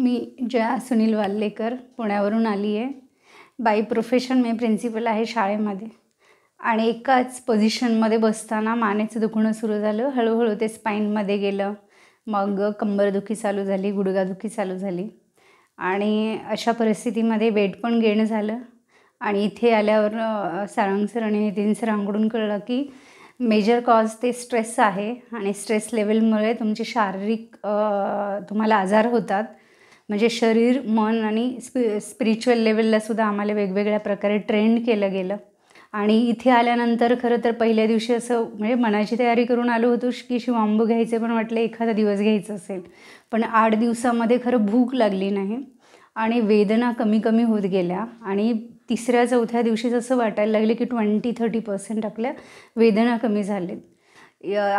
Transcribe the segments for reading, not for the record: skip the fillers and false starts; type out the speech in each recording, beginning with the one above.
मी जया सुनील वाल्लेकर पुण्यावरून आली आहे. बाय प्रोफेशन मी प्रिन्सिपल आहे शाळेमध्ये आणि एकाच पोझिशनमध्ये बसताना मानेचं दुखणं सुरू झालं. हळूहळू ते स्पाईनमध्ये गेलं, मग कंबरदुखी चालू झाली, गुडघादुखी चालू झाली आणि अशा परिस्थितीमध्ये वेट पण गेन झालं. आणि इथे आल्यावर सारंग सर आणि नितीन सरांकडून कळलं की मेजर कॉज ते स्ट्रेस आहे आणि स्ट्रेस लेवलमुळे तुमचे शारीरिक तुम्हाला आजार होतात. म्हणजे शरीर, मन आणि स्पिरिच्युअल लेवललासुद्धा आम्हाला वेगवेगळ्या प्रकारे ट्रेंड केलं गेलं. आणि इथे आल्यानंतर खरं तर पहिल्या दिवशी असं म्हणजे मनाची तयारी करून आलो होतो की शिवांबू घ्यायचे, पण वाटलं एखादा दिवस घ्यायचं असेल. पण 8 दिवसामध्ये खरं भूक लागली नाही आणि वेदना कमी कमी होत गेल्या आणि 3ऱ्या-4थ्या दिवशीच असं वाटायला लागले की 20-30% आपल्या वेदना कमी झालेत.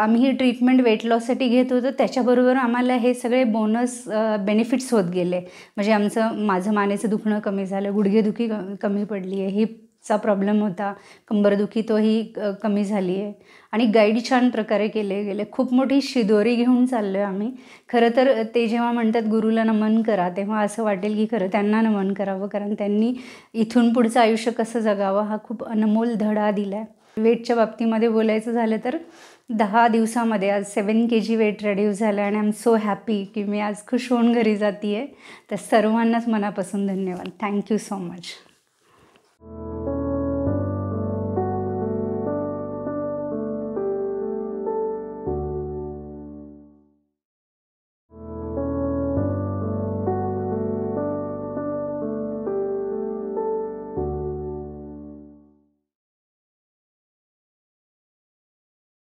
आम्ही ही ट्रीटमेंट वेट लॉससाठी घेत होतो, त्याच्याबरोबर आम्हाला हे सगळे बोनस बेनिफिट्स होत गेले. म्हणजे माझं मानेचं दुखणं कमी झालं, गुडघेदुखी कमी पडली आहे, हिपचा प्रॉब्लेम होता, कंबरदुखी तोही कमी झाली आहे आणि गाईड छान प्रकारे केले गेले. खूप मोठी शिदोरी घेऊन चाललो आहे आम्ही. खरं तर ते जेव्हा म्हणतात गुरुला नमन करा, तेव्हा असं वाटेल की खरं त्यांना नमन करावं, कारण त्यांनी इथून पुढचं आयुष्य कसं जगावं हा खूप अनमोल धडा दिला आहे. वेटच्या बाबतीमध्ये बोलायचं झालं तर 10 दिवसामध्ये आज 7 kg वेट रिड्यूस झालं आणि आय एम सो हॅपी की मी आज खुश होऊन घरी जाते आहे. तर सर्वांनाच मनापासून धन्यवाद. Thank you so much.